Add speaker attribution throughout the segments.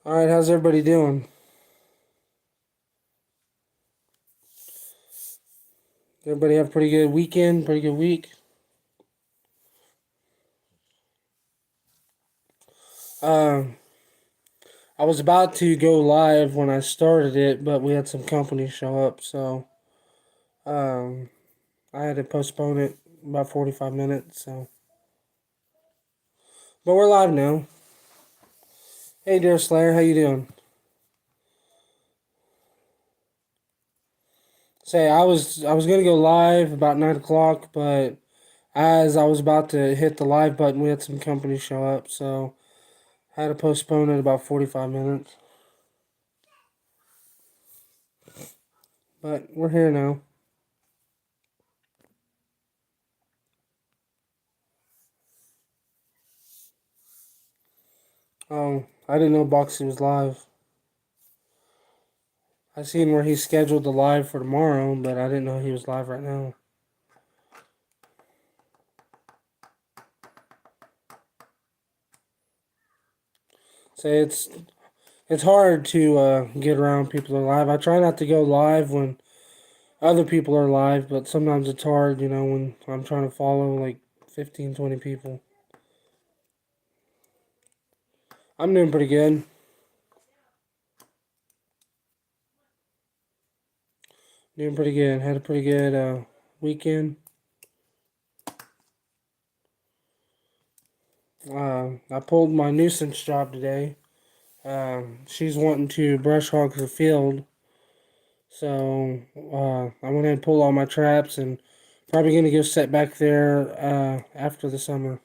Speaker 1: All right, how's everybody doing? Everybody have a pretty good weekend, pretty good week. Um, I was about to go live when I started it, but we had some company show up, so um, I had to postpone it about 45 minutes. But we're live now. Hey, dear Slayer, how you doing? Say, I was gonna go live about 9 o'clock, but as I was about to hit the live button, we had some company show up, so I had to postpone it about 45 minutes. But we're here now. Oh, I didn't know Boxy was live. I seen where he's scheduled the live for tomorrow, but I didn't know he was live right now. So it's hard to get around people that are live. I try not to go live when other people are live, but sometimes it's hard, when I'm trying to follow like 15, 20 people. I'm doing pretty good. Doing pretty good. Had a pretty good weekend. I pulled my nuisance job today. She's wanting to brush hog her field. So I went ahead and pulled all my traps and probably gonna go set back there after the summer.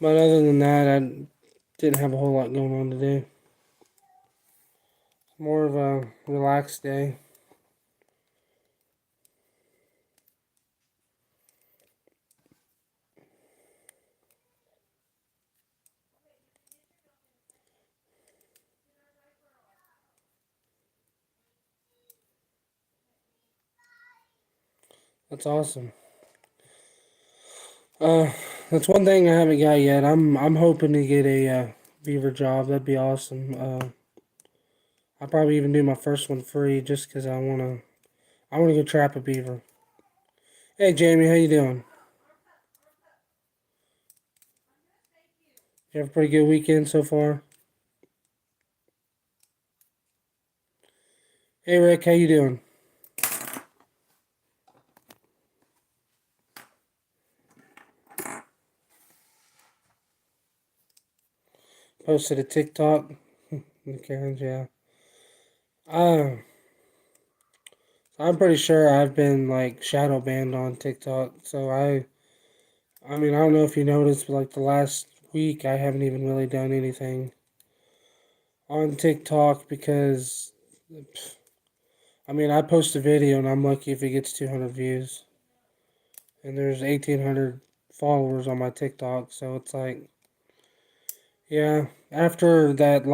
Speaker 1: But other than that, I didn't have a whole lot going on today. More of a relaxed day. That's awesome. Uh, that's one thing I haven't got yet. I'm hoping to get a beaver job. That'd be awesome. I'll probably even do my first one free just because I wanna go trap a beaver. Hey Jamie, how you doing? You have a pretty good weekend so far? Hey Rick, how you doing? Posted a TikTok. Karens, yeah. Uh, I'm pretty sure I've been like shadow banned on TikTok. So I mean, I don't know if you noticed, but like the last week, I haven't even really done anything on TikTok because, I mean, I post a video and I'm lucky if it gets 200 views, and there's 1,800 followers on my TikTok. So it's like, yeah, after that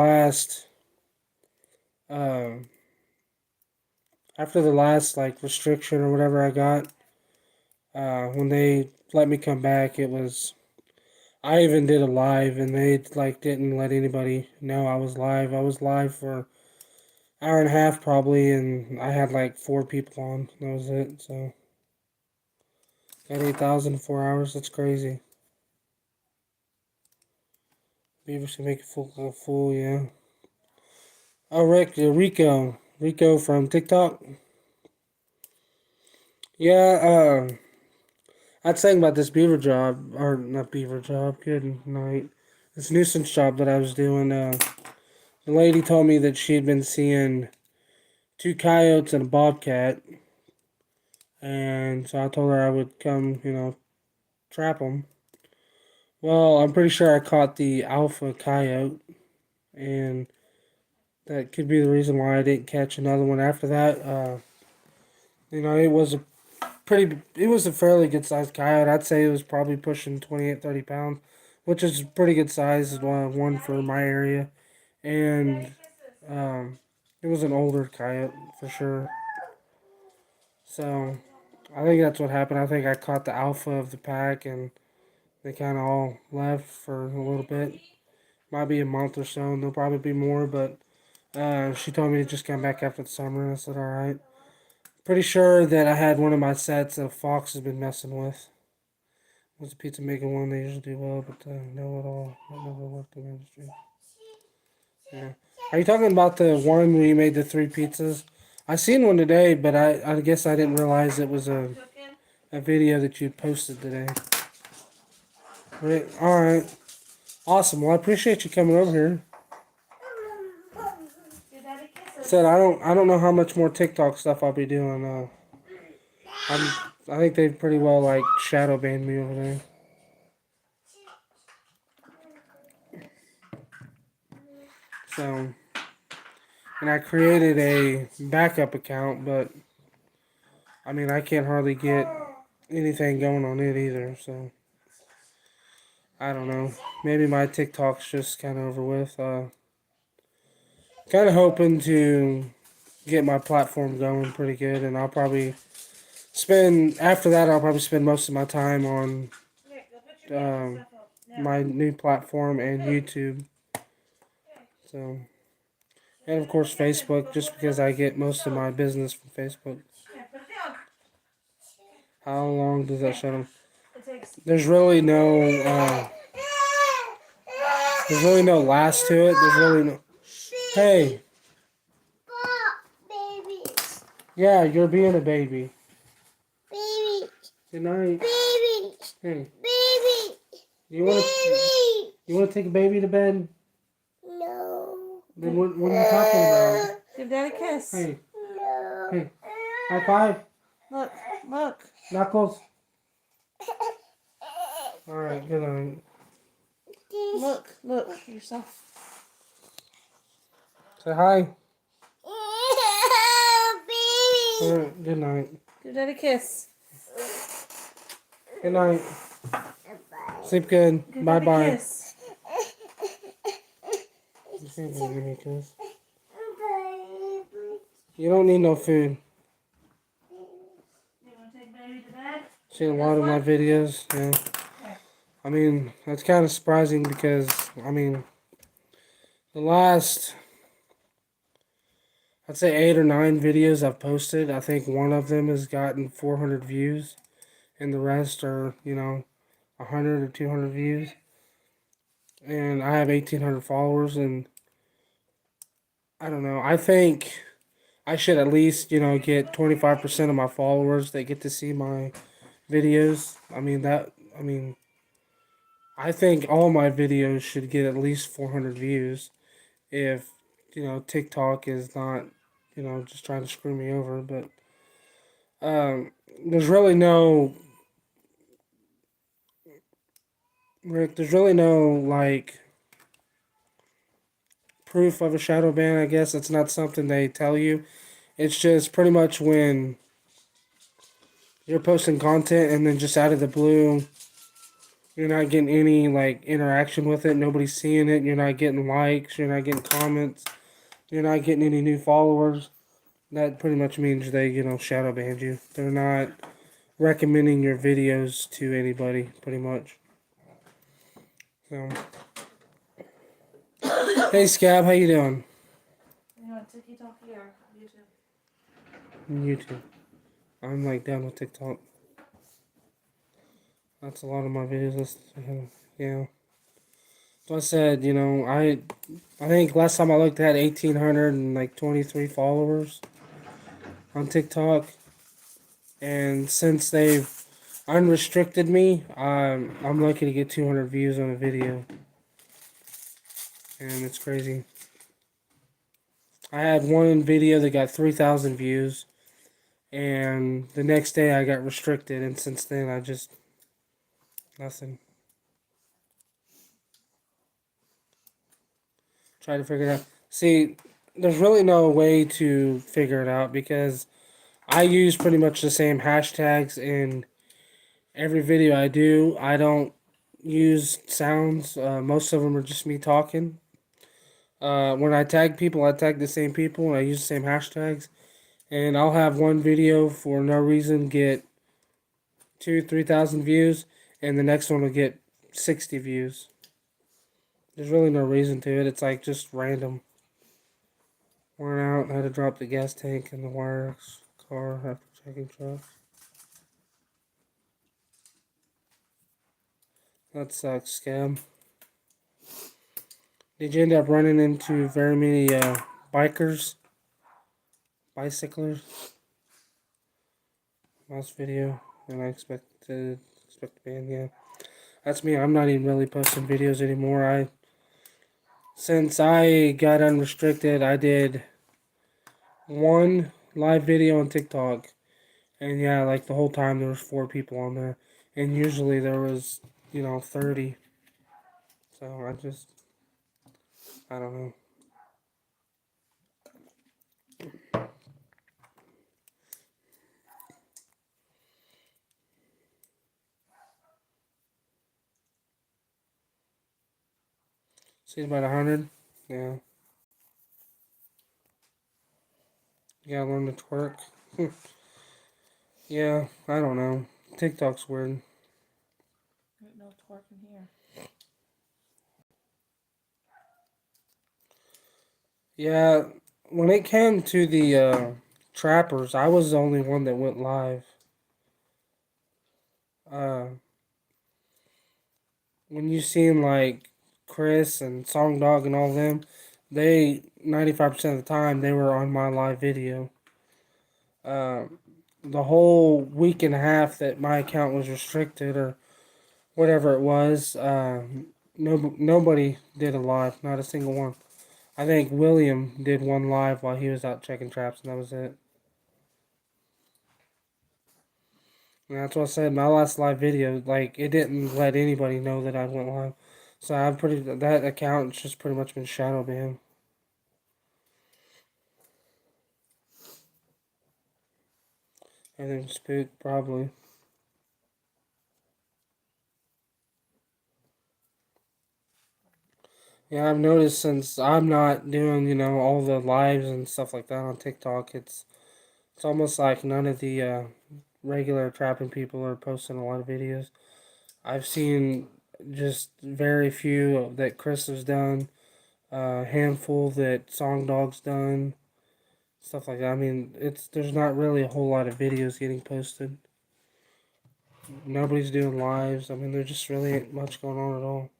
Speaker 1: uh, after the last like restriction or whatever I got, when they let me come back, it was I even did a live and they like didn't let anybody know I was live. I was live for an hour and a half probably and I had like four people on. That was it. So got 8,000 in 4 hours. That's crazy. Beavers can make a fool, yeah. Oh, Rico from TikTok. Yeah, I'd saying about this beaver job, or not beaver job, good night. This nuisance job that I was doing, the lady told me that she had been seeing two coyotes and a bobcat, and so I told her I would come, trap them. Well, I'm pretty sure I caught the alpha coyote, and that could be the reason why I didn't catch another one after that. It was a fairly good sized coyote. I'd say it was probably pushing 28, 30 pounds. which is pretty good size, one for my area, and it was an older coyote for sure. So I think that's what happened. I think I caught the alpha of the pack, and they kind of all left for a little bit. Might be a month or so, and there'll probably be more. But she told me to just come back after the summer, and I said, all right. Pretty sure that I had one of my sets that Fox has been messing with. It was a pizza making one. They usually do well, but no at all. That never worked in the industry. Yeah. Are you talking about the one where you made the 3 pizzas? I seen one today, but I guess I didn't realize it was a video that you posted today. Right. All right. Awesome. Well, I appreciate you coming over here. Said I don't know how much more TikTok stuff I'll be doing. I think they pretty well like shadow banned me over there. So, and I created a backup account, but I mean I can't hardly get anything going on it either. So I don't know. Maybe my TikTok's just kind of over with. Kind of hoping to get my platform going pretty good, and I'll probably spend after that. I'll probably spend most of my time on my new platform and YouTube. So, and of course Facebook, just because I get most of my business from Facebook. How long does that shut them? There's really no. There's really no last to it. There's really no. Hey. Yeah, you're being a baby. Baby. Good night. Baby. Hey. Baby. You want to take a baby to bed? No. Then what are you talking about?
Speaker 2: Give Daddy a kiss.
Speaker 1: Hey. No. Hey. High five.
Speaker 2: Look.
Speaker 1: Knuckles. All right. Good night.
Speaker 2: Look yourself.
Speaker 1: Say hi. All right, good night.
Speaker 2: Give Daddy a kiss.
Speaker 1: Good night. Sleep good. Bye bye.
Speaker 2: Kiss.
Speaker 1: You can't give me a kiss. You don't need no food.
Speaker 2: You want to take baby to bed?
Speaker 1: Seen a lot of my videos. Yeah. I mean, that's kind of surprising because I mean, the last. I'd say 8 or 9 videos I've posted. I think one of them has gotten 400 views, and the rest are, 100 or 200 views. And I have 1,800 followers, and I don't know. I think I should at least, get 25% of my followers that get to see my videos. I think all my videos should get at least 400 views if TikTok is not, just trying to screw me over. But there's really no, Rick, there's really no, like, proof of a shadow ban, I guess. It's not something they tell you. It's just pretty much when you're posting content and then just out of the blue, you're not getting any, like, interaction with it. Nobody's seeing it. You're not getting likes. You're not getting comments. You're not getting any new followers. That pretty much means they, shadow banned you. They're not recommending your videos to anybody, pretty much. So, hey Scab, how you doing?
Speaker 2: You want TikTok or YouTube?
Speaker 1: YouTube. I'm like down with TikTok. That's a lot of my videos. Yeah. So I said, I think last time I looked at 1,823 followers on TikTok, and since they've unrestricted me, I'm lucky to get 200 views on a video, and it's crazy. I had one video that got 3,000 views, and the next day I got restricted, and since then I just nothing. Try to figure it out. See, there's really no way to figure it out because I use pretty much the same hashtags in every video I do. I don't use sounds. Most of them are just me talking. When I tag people, I tag the same people and I use the same hashtags. And I'll have one video for no reason get 3,000 views, and the next one will get 60 views. There's really no reason to it. It's like just random. Went out, had to drop the gas tank in the wires car after checking trucks. That sucks, scam. Did you end up running into very many bikers, bicyclers? Last video, and I expect to ban. Yeah, that's me. I'm not even really posting videos anymore. Since I got unrestricted, I did one live video on TikTok, and yeah, like the whole time there was 4 people on there, and usually there was 30. So I don't know. See about 100. Yeah, you gotta learn to twerk. Yeah, I don't know. TikTok's weird.
Speaker 2: No twerking here.
Speaker 1: Yeah, when it came to the trappers, I was the only one that went live. Uh, when you seen like Chris and Song Dog and all them, they 95% of the time they were on my live video. Uh, the whole week and a half that my account was restricted or whatever it was, nobody did a live, not a single one. I think William did one live while he was out checking traps, and that was it. And that's what I said. My last live video, like, it didn't let anybody know that I went live. So that account's just pretty much been shadow banned. I think Spook probably. Yeah, I've noticed since I'm not doing, all the lives and stuff like that on TikTok, it's almost like none of the regular trapping people are posting a lot of videos. I've seen just very few that Chris has done, a handful that Song Dog's done, stuff like that. I mean, there's not really a whole lot of videos getting posted. Nobody's doing lives. I mean, there just really ain't much going on at all.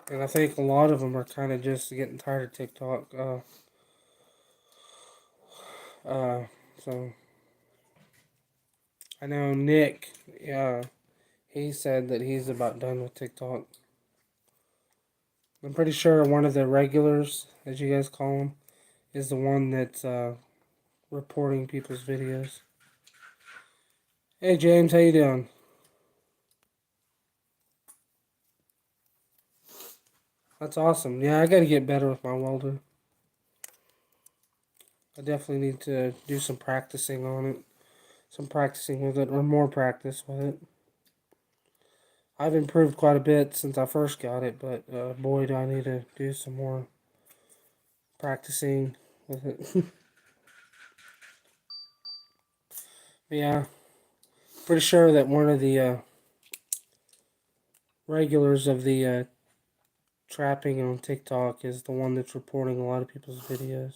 Speaker 1: And I think a lot of them are kind of just getting tired of TikTok. So I know Nick, he said that he's about done with TikTok. I'm pretty sure one of the regulars, as you guys call them, is the one that's reporting people's videos. Hey James, how you doing? That's awesome. Yeah, I gotta get better with my welder. I definitely need to do some practicing on it. Some practicing with it, or more practice with it. I've improved quite a bit since I first got it, but boy, do I need to do some more practicing with it. Yeah, pretty sure that one of the regulars of the trapping on TikTok is the one that's reporting a lot of people's videos.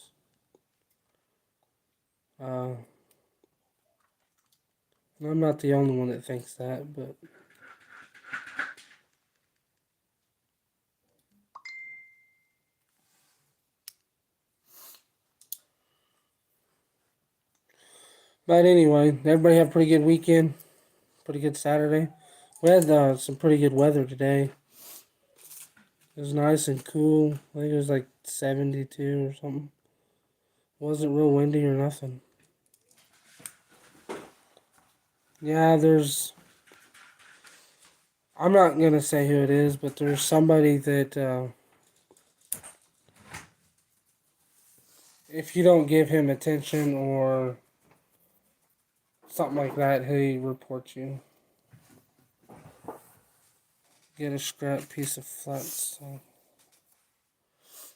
Speaker 1: Uh, I'm not the only one that thinks that, but anyway, everybody have a pretty good weekend, pretty good Saturday. We had some pretty good weather today. It was nice and cool. I think it was like 72 or something. It wasn't real windy or nothing. Yeah, I'm not going to say who it is, but there's somebody that if you don't give him attention or something like that, he reports you. Get a scrap piece of flat. So,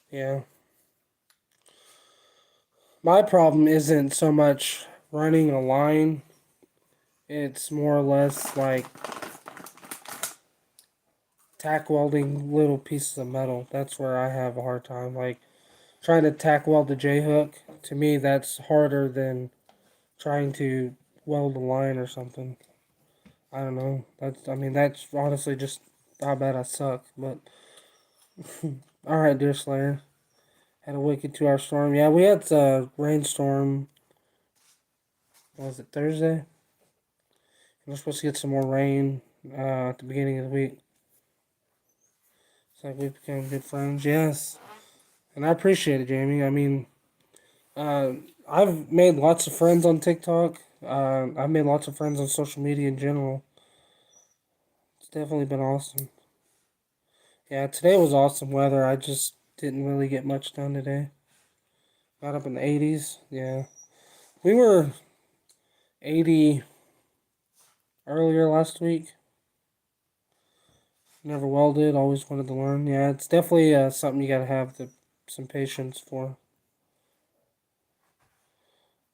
Speaker 1: yeah. My problem isn't so much running a line. It's more or less like tack welding little pieces of metal. That's where I have a hard time. Like trying to tack weld the J hook, to me that's harder than trying to weld a line or something. I don't know. That's honestly just how bad I suck. But all right, Deer Slayer. Had a wicked 2 hour storm. Yeah, we had a rainstorm. What was it, Thursday? We're supposed to get some more rain at the beginning of the week. It's like we became good friends. Yes. And I appreciate it, Jamie. I mean, uh, I've made lots of friends on TikTok. I've made lots of friends on social media in general. It's definitely been awesome. Yeah, today was awesome weather. I just didn't really get much done today. Got up in the 80s. Yeah. We were 80 earlier last week. Never welded, always wanted to learn. Yeah, it's definitely something you gotta have some patience for.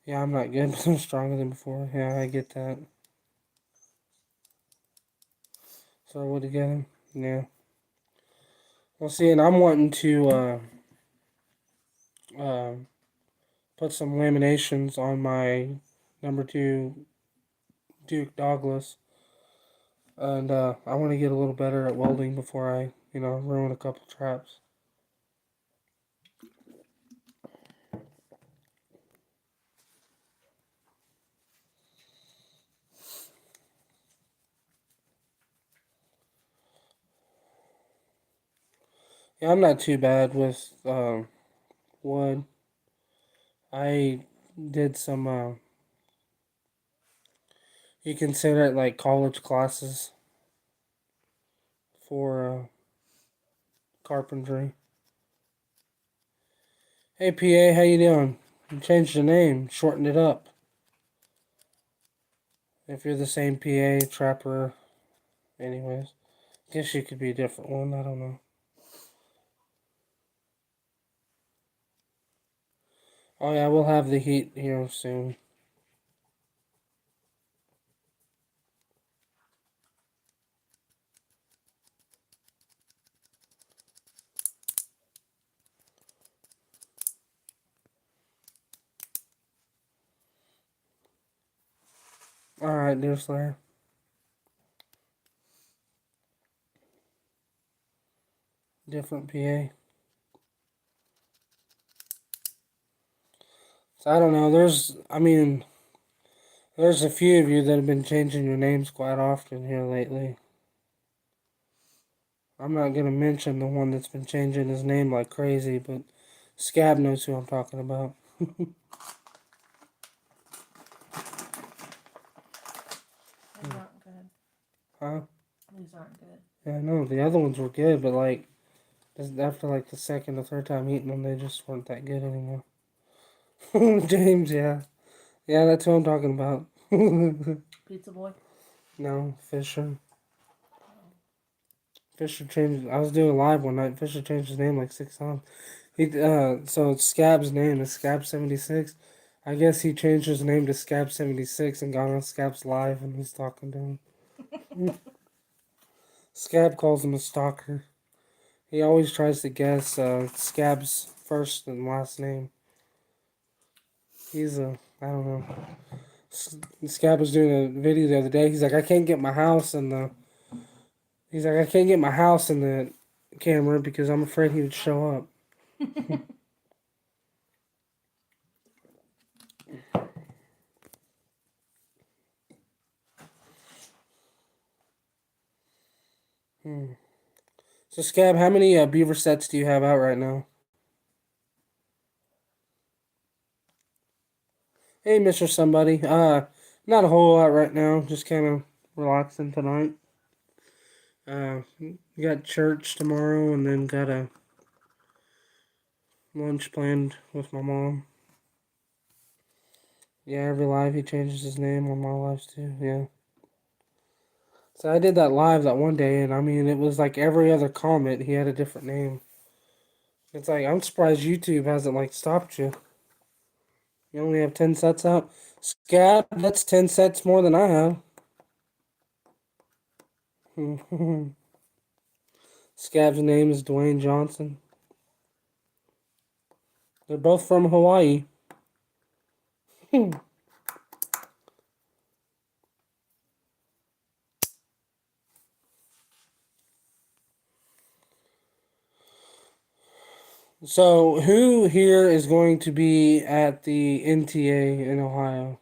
Speaker 1: Yeah, I'm not good, but I'm stronger than before. Yeah, I get that. So we're together. Yeah. Well, see, and I'm wanting to uh, put some laminations on my number 2 Duke Douglas, and I want to get a little better at welding before I, ruin a couple traps. Yeah, I'm not too bad with wood. I did some. You consider it like college classes for carpentry. Hey PA, how you doing? You changed the name, shortened it up. If you're the same PA trapper, anyways, guess you could be a different one. I don't know. Oh yeah, we'll have the heat here soon. All right, dear Slayer. Different PA. So I don't know. There's a few of you that have been changing your names quite often here lately. I'm not gonna mention the one that's been changing his name like crazy, but Scab knows who I'm talking about.
Speaker 2: These aren't good.
Speaker 1: Huh?
Speaker 2: These aren't good.
Speaker 1: Yeah, I know. The other ones were good, but like, after like the second or third time eating them, they just weren't that good anymore. James, yeah. Yeah, that's who I'm talking about.
Speaker 2: Pizza boy.
Speaker 1: No, Fisher. Fisher changed. I was doing a live one night. Fisher changed his name like 6 times. So Scab's name is Scab76. I guess he changed his name to Scab76 and got on Scab's live and he's talking to him. Scab calls him a stalker. He always tries to guess Scab's first and last name. I don't know. Scab was doing a video the other day. He's like, I can't get my house in the. He's like, I can't get my house in the camera because I'm afraid he would show up. Hmm. So Scab, how many beaver sets do you have out right now? Hey, Mr. Somebody. Not a whole lot right now. Just kind of relaxing tonight. We got church tomorrow, and then got a lunch planned with my mom. Yeah, every live he changes his name on my lives too. Yeah. So I did that live that one day, and I mean, it was like every other comment, he had a different name. It's like, I'm surprised YouTube hasn't like stopped you. You only have 10 sets out. Scab, that's 10 sets more than I have. Scab's name is Dwayne Johnson. They're both from Hawaii. So, who here is going to be at the NTA in Ohio?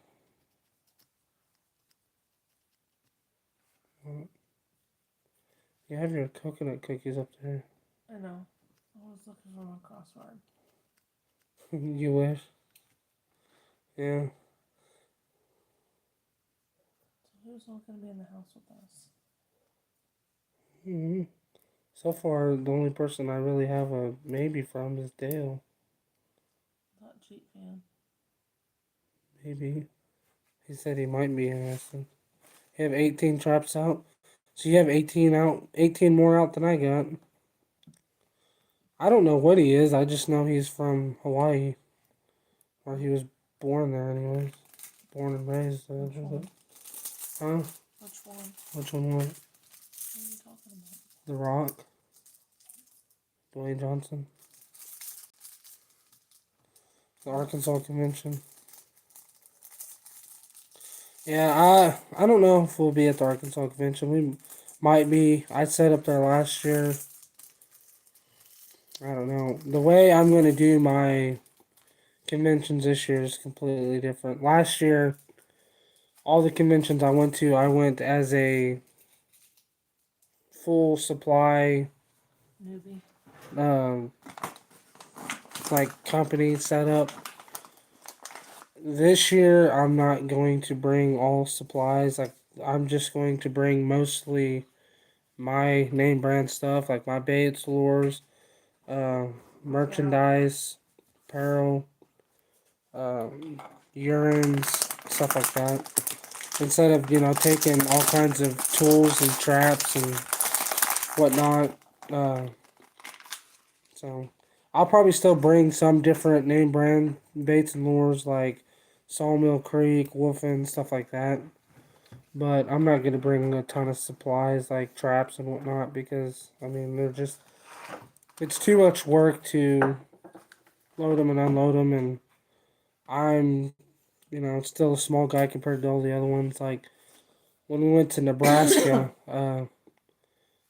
Speaker 1: You have your coconut cookies up there.
Speaker 2: I know. I was looking for my crossword.
Speaker 1: You wish. Yeah.
Speaker 2: So who's not going to be in the house with us?
Speaker 1: Hmm. So far, the only person I really have a maybe from is Dale.
Speaker 2: That cheap fan.
Speaker 1: Maybe. He said he might be interested. You have 18 traps out? So you have 18 out, 18 more out than I got. I don't know what he is. I just know he's from Hawaii. Or he was born there anyways. Born and raised there.
Speaker 2: Which one?
Speaker 1: Huh?
Speaker 2: Which one?
Speaker 1: Which one was it?
Speaker 2: What are you talking about?
Speaker 1: The Rock? Dwayne Johnson? The Arkansas Convention? Yeah, I don't know if we'll be at the Arkansas Convention. We might be. I set up there last year. I don't know. The way I'm going to do my conventions this year is completely different. Last year, all the conventions I went to, I went as a full supply,
Speaker 2: Newbie.
Speaker 1: um, like company setup. This year, I'm not going to bring all supplies. Like, I'm just going to bring mostly my name brand stuff, like my baits, lures, uh, merchandise, apparel, urines, stuff like that. Instead of, taking all kinds of tools and traps and whatnot. Uh, so I'll probably still bring some different name brand baits and lures like Sawmill Creek, Wolfen, stuff like that. But I'm not going to bring a ton of supplies like traps and whatnot because, I mean, it's too much work to load them and unload them. And I'm, still a small guy compared to all the other ones. Like when we went to Nebraska,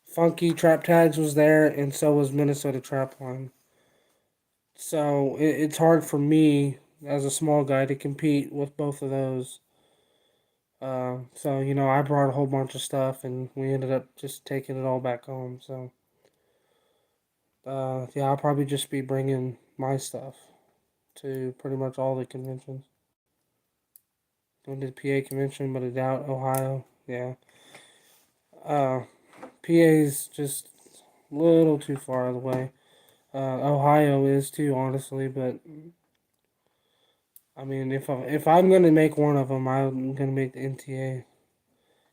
Speaker 1: Funky Trap Tags was there, and so was Minnesota Trapline. So it's hard for me as a small guy to compete with both of those. So I brought a whole bunch of stuff, and we ended up just taking it all back home. So yeah, I'll probably just be bringing my stuff to pretty much all the conventions. Went to the PA convention, but I doubt Ohio. Yeah, uh, PA's just a little too far away. Ohio is too, honestly, but I mean, if I'm gonna make one of them, I'm gonna make the NTA.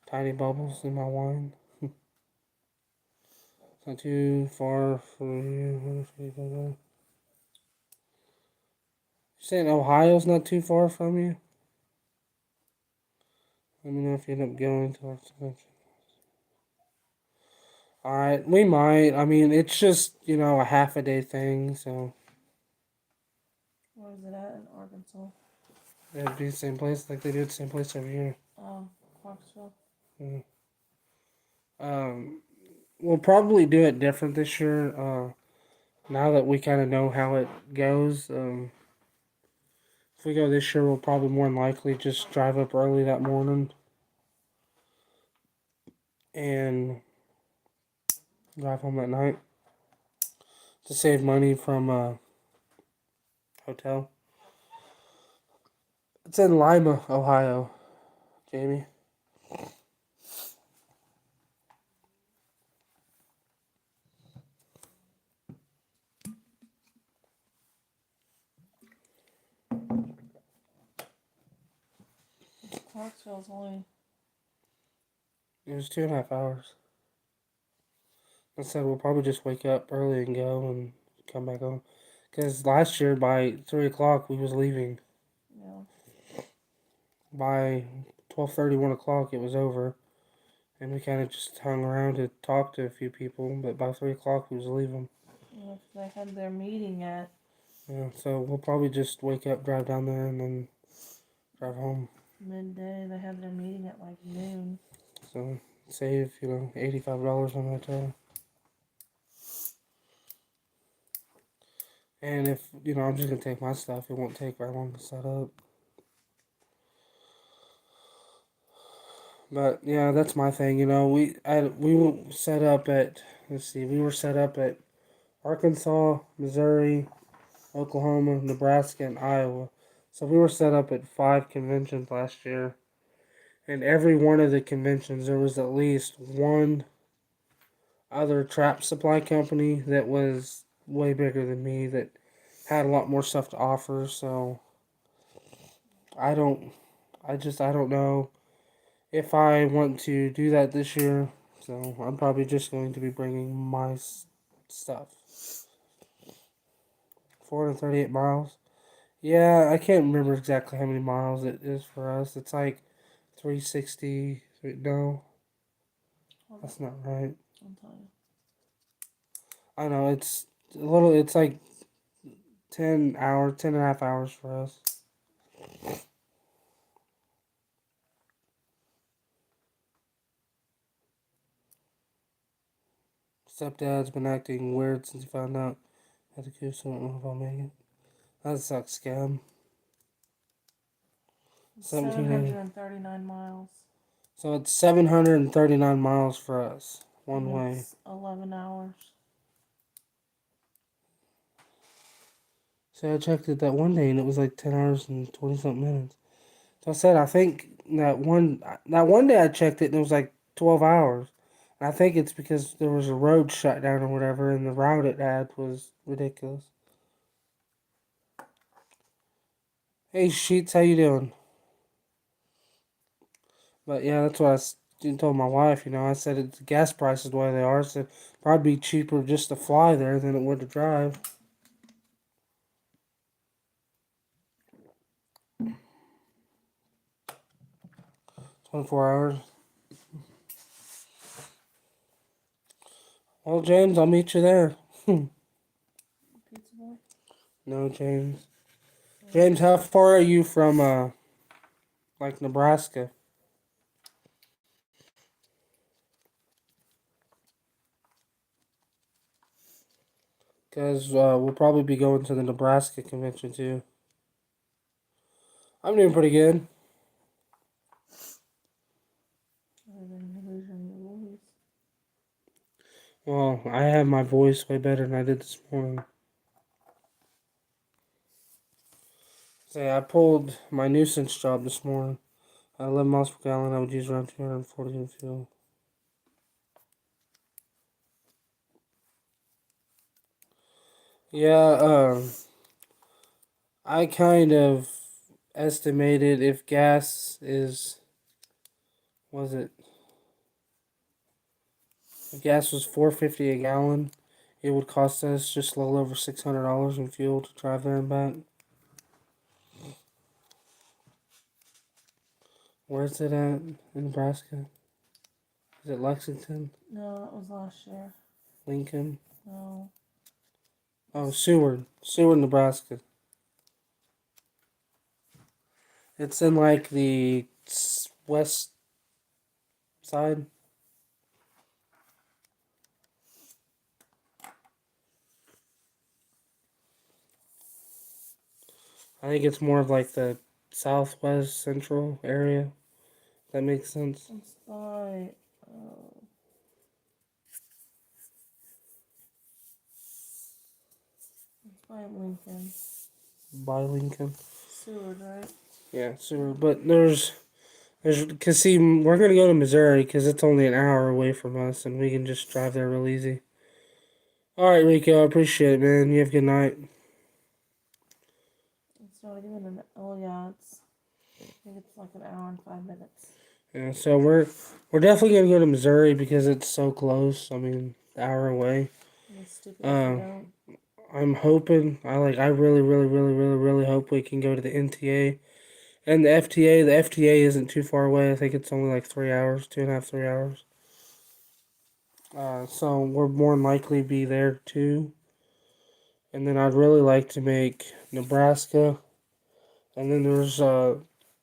Speaker 1: Tiny bubbles in my wine. It's not too far for you. You saying Ohio's not too far from you? Let me know if you end up going to our convention. Alright, we might. I mean, it's just, a half a day thing, so
Speaker 2: Where is it at in Arkansas?
Speaker 1: it'd be the same place, like they do the same place every year.
Speaker 2: Oh, Clarksville.
Speaker 1: Yeah. We'll probably do it different this year. Now that we kind of know how it goes, if we go this year, we'll probably more than likely just drive up early that morning and drive home at night to save money from a hotel. It's in Lima, Ohio, Jamie.
Speaker 2: Clarksville's only.
Speaker 1: It was 2.5 hours. I said we'll probably just wake up early and go and come back home. Because last year by 3 o'clock we was leaving.
Speaker 2: Yeah.
Speaker 1: By 12:30, 1 o'clock it was over. And we kind of just hung around to talk to a few people. But by 3 o'clock we was leaving.
Speaker 2: Yeah, 'cause they had their meeting at
Speaker 1: Yeah, so we'll probably just wake up, drive down there, and then drive home.
Speaker 2: midday. They had their meeting at like noon.
Speaker 1: So save, $85 on that hotel. And if, I'm just going to take my stuff, it won't take very long to set up. But yeah, that's my thing. We were set up at, let's see, we were set up at Arkansas, Missouri, Oklahoma, Nebraska, and Iowa. So we were set up at 5 conventions last year. And every one of the conventions, there was at least one other trap supply company that was way bigger than me that had a lot more stuff to offer. So I don't, I don't know if I want to do that this year. So I'm probably just going to be bringing my stuff. 438 miles. Yeah, I can't remember exactly how many miles it is for us. It's like 360. No,
Speaker 2: Hold
Speaker 1: that's
Speaker 2: on,
Speaker 1: not right.
Speaker 2: I'll tell you.
Speaker 1: I know it's a little. It's like 10 and a half hours for us. Stepdad's been acting weird since he found out I had to go, so I don't know if I'll make it. That sucks, scam. 1780.
Speaker 2: 739 miles.
Speaker 1: So it's 739 miles for us, one
Speaker 2: And
Speaker 1: way.
Speaker 2: it's 11 hours.
Speaker 1: So I checked it that one day and it was like 10 hours and 20 something minutes. So I said, I think that one day I checked it and it was like 12 hours. And I think it's because there was a road shut down or whatever and the route it had was ridiculous. Hey, Sheets, how you doing? But yeah, that's what told my wife. I said the gas prices the way they are. So probably be cheaper just to fly there than it would to drive. 24 hours. Well, James, I'll meet you there.
Speaker 2: Pizza boy?
Speaker 1: No, James. James, how far are you from like Nebraska? Because we'll probably be going to the Nebraska convention too. I'm doing pretty good.
Speaker 2: Other than losing your voice.
Speaker 1: Well, I have my voice way better than I did this morning. Say, I pulled my nuisance job this morning. At 11 miles per gallon, I would use around 240 in fuel. Yeah, I kind of estimated if gas was it, if gas was 4.50 a gallon, it would cost us just a little over $600 in fuel to drive there and back. Where's it at in Nebraska? Is it Lexington?
Speaker 2: No, that was last year.
Speaker 1: Lincoln?
Speaker 2: No.
Speaker 1: Oh, Seward, Nebraska. It's in like the west side. I think it's more of like the southwest central area. That makes sense.
Speaker 2: It's by. It's by Lincoln.
Speaker 1: By Lincoln.
Speaker 2: Seward, right?
Speaker 1: Yeah, Seward. But because see, we're gonna go to Missouri because it's only an hour away from us, and we can just drive there real easy. All right, Rico, I appreciate it, man. You have a good night.
Speaker 2: It's not even an. Oh, yeah, it's I think it's like an hour and 5 minutes.
Speaker 1: Yeah, so we're definitely gonna go to Missouri because it's so close. I mean, an hour away.
Speaker 2: And it's stupid if we
Speaker 1: Uh,
Speaker 2: don't.
Speaker 1: I'm hoping. I really, really, really, really, really hope we can go to the NTA and the FTA. The FTA isn't too far away. I think it's only like 3 hours, 2.5, 3 hours. So we're more than likely be there too. And then I'd really like to make Nebraska. And then there's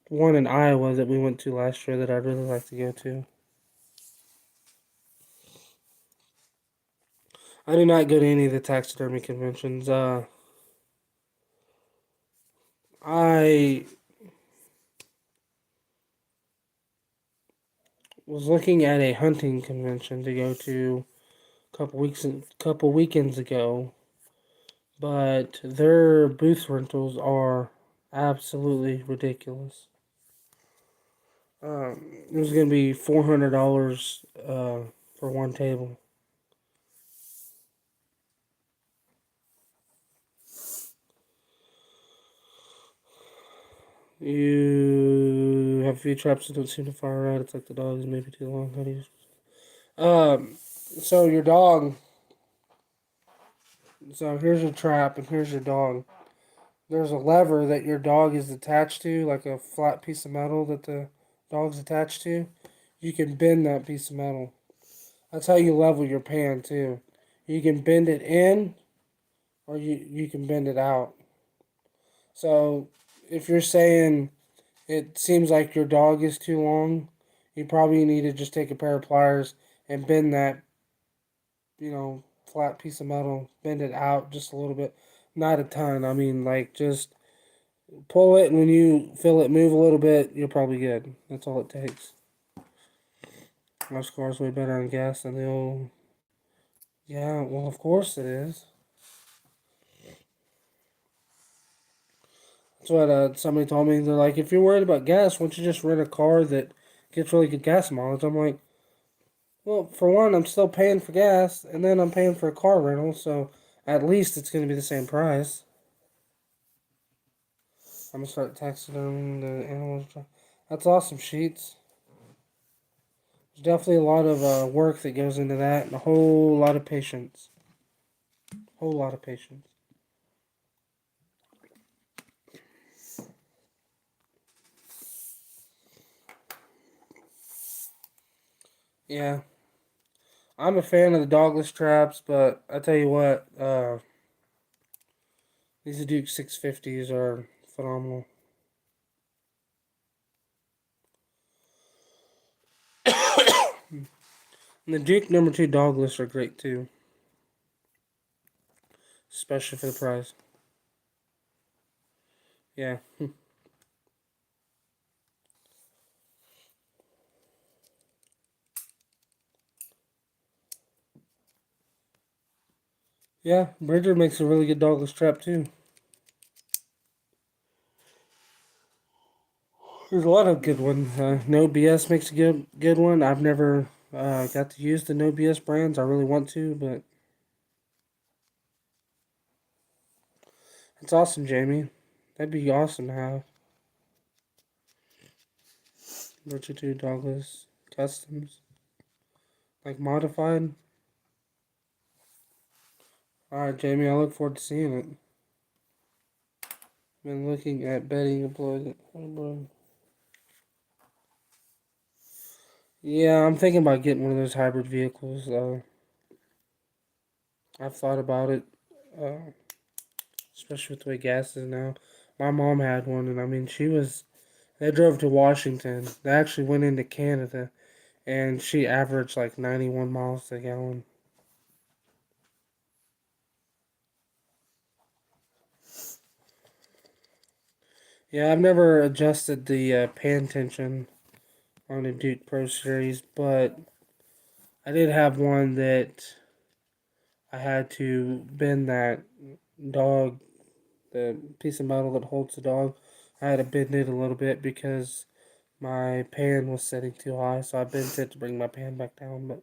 Speaker 1: one in Iowa that we went to last year that I'd really like to go to. I do not go to any of the taxidermy conventions. I was looking at a hunting convention to go to couple weekends ago, but their booth rentals are absolutely ridiculous. It was gonna be $400 for one table. You have a few traps that don't seem to fire right. It's like the dog is maybe too long. How do you? So your dog. So here's your trap, and here's your dog. There's a lever that your dog is attached to, like a flat piece of metal that the dog's attached to. You can bend that piece of metal. That's how you level your pan too. You can bend it in, or you can bend it out. So if you're saying it seems like your dog is too long, you probably need to just take a pair of pliers and bend that, flat piece of metal, bend it out just a little bit. Not a ton. I mean, like, just pull it, and when you feel it move a little bit, you're probably good. That's all it takes. My score's way better on gas than the old. Yeah, well, of course it is. That's what somebody told me. They're like, if you're worried about gas, why don't you just rent a car that gets really good gas mileage? I'm like, well, for one, I'm still paying for gas, and then I'm paying for a car rental, so at least it's going to be the same price. I'm going to start taxiderming the animals. That's awesome, Sheets. There's definitely a lot of work that goes into that, and a whole lot of patience. Whole lot of patience. Yeah, I'm a fan of the dogless traps, but I tell you what, these Duke 650s are phenomenal. And the Duke number 2 dogless are great too, especially for the price. Yeah. Yeah, Bridger makes a really good dogless trap too. There's a lot of good ones. No BS makes a good one. I've never got to use the No BS brands. I really want to, but it's awesome, Jamie. That'd be awesome to have. Bridger 2 dogless customs, like modified. All right, Jamie. I look forward to seeing it. Been looking at bedding employees. Yeah, I'm thinking about getting one of those hybrid vehicles. I've thought about it, uh, especially with the way gas is now. My mom had one, and I mean, they drove to Washington. They actually went into Canada, and she averaged like 91 miles a gallon. Yeah, I've never adjusted the pan tension on a Duke Pro Series, but I did have one that I had to bend that dog, the piece of metal that holds the dog. I had to bend it a little bit because my pan was setting too high, so I bent it to bring my pan back down. But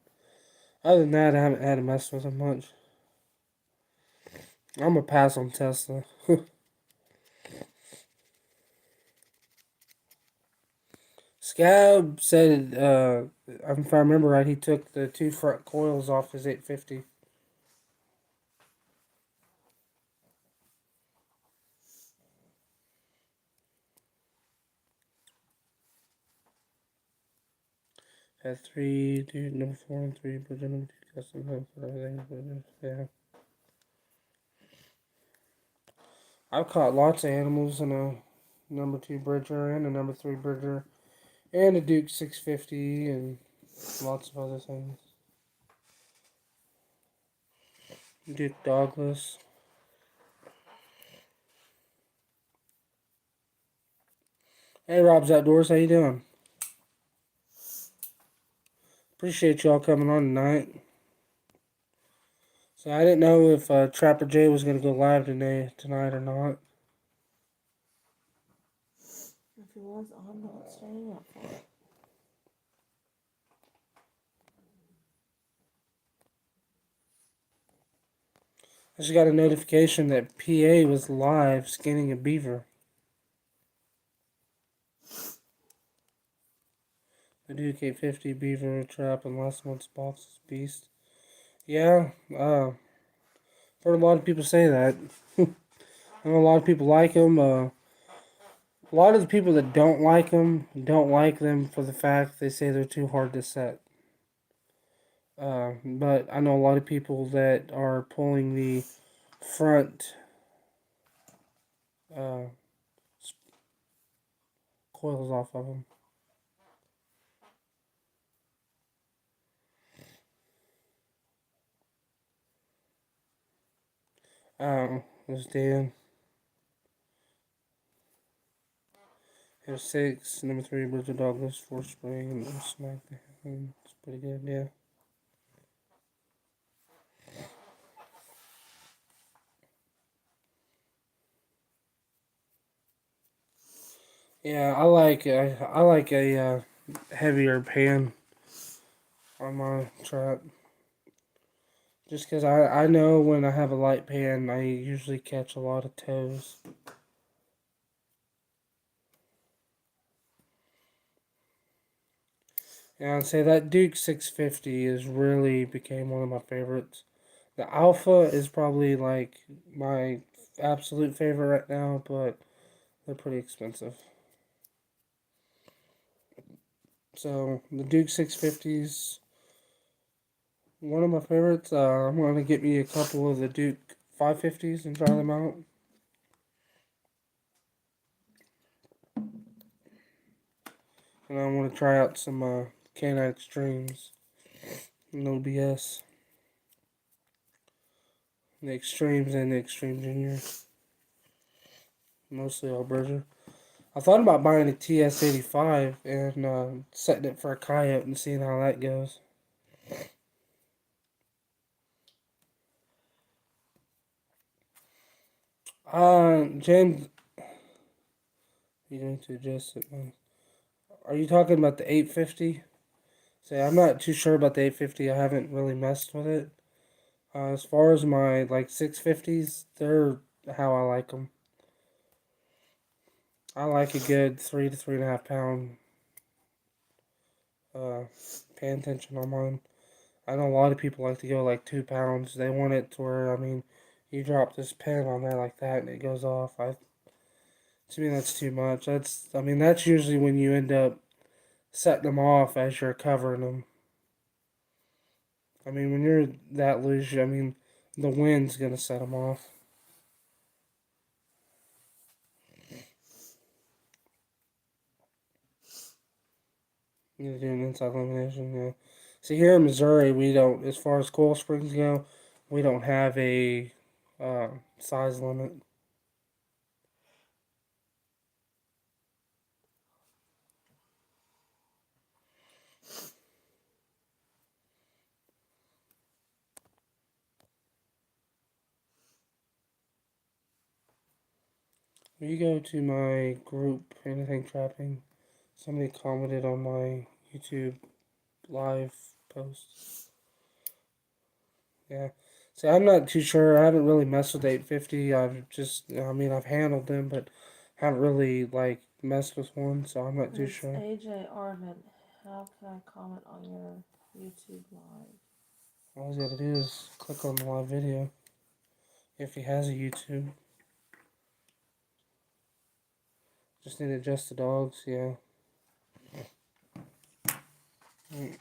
Speaker 1: other than that, I haven't had to mess with it much. I'm a pass on Tesla. Scab said, if I remember right, he took the two front coils off his 850. Had three, dude, number 4 and 3, but then number 2 custom hooks and everything. Yeah. I've caught lots of animals in a number 2 Bridger and a number 3 Bridger and a Duke 650 and lots of other things. Duke Douglas. Hey, Rob's Outdoors, how you doing? Appreciate y'all coming on tonight. So I didn't know if Trapper J was gonna go live tonight or not.
Speaker 2: If he was, I'm not staying up for it.
Speaker 1: I just got a notification that PA was live skinning a beaver. The Duke 850 beaver trap in last month's box is beast. Yeah, heard a lot of people say that. I know a lot of people like them. A lot of the people that don't like them for the fact they say they're too hard to set. But I know a lot of people that are pulling the front uh, coils off of them. There's Dan. Here's 6, number 3, Bridget Douglas, 4 spring, and smack the hand. It's pretty good, yeah. Yeah, I like a heavier pan on my trap. Just because I know when I have a light pan, I usually catch a lot of toes. Yeah, I'd say that Duke 650 is really became one of my favorites. The Alpha is probably like my absolute favorite right now, but they're pretty expensive. So the Duke 650s, one of my favorites. I'm gonna get me a couple of the Duke 550s and try them out. And I want to try out some Canine Extremes. No BS. The Extremes and the Extreme Junior. Mostly all Bridger. I thought about buying a TS85 and setting it for a coyote and seeing how that goes. James, you need to adjust it. Are you talking about the 850? Say, I'm not too sure about the 850. I haven't really messed with it. As far as my like 650s, they're how I like them. I like a good 3 to 3.5 pound uh, pan tension on mine. I know a lot of people like to go like 2 pounds. They want it to where, I mean, you drop this pen on there like that and it goes off. To me, that's too much. That's usually when you end up setting them off as you're covering them. I mean, when you're that loose, the wind's gonna set them off. You do an inside elimination, yeah. See, here in Missouri, we don't, as far as coil springs go, we don't have a uh, size limit. When you go to my group, Anything Trapping, somebody commented on my YouTube live post. Yeah. See, I'm not too sure. I haven't really messed with 850. I've handled them, but haven't really like messed with one, so I'm not too
Speaker 2: It's
Speaker 1: sure.
Speaker 2: AJ Arvin. How can I comment on your YouTube live?
Speaker 1: All he's got to do is click on the live video if he has a YouTube. Just need to adjust the dogs, yeah.
Speaker 2: Yep.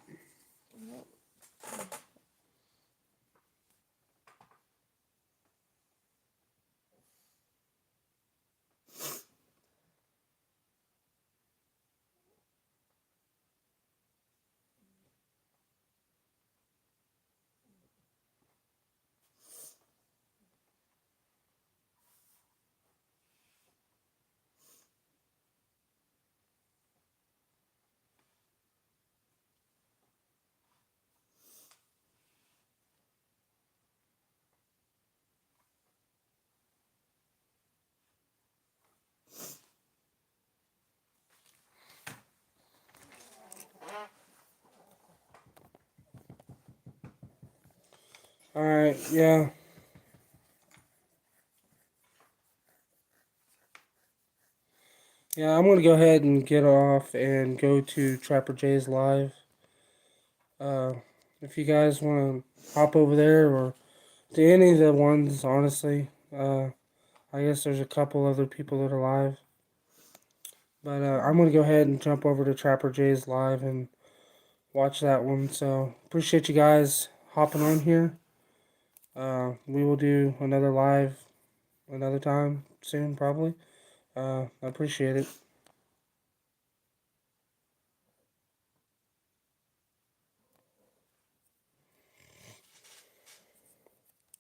Speaker 1: Alright, yeah. Yeah, I'm gonna go ahead and get off and go to Trapper Jay's live. If you guys want to hop over there or to any of the ones, honestly, I guess there's a couple other people that are live. But I'm gonna go ahead and jump over to Trapper Jay's live and watch that one. So appreciate you guys hopping on here. We will do another live another time soon, probably. I appreciate it.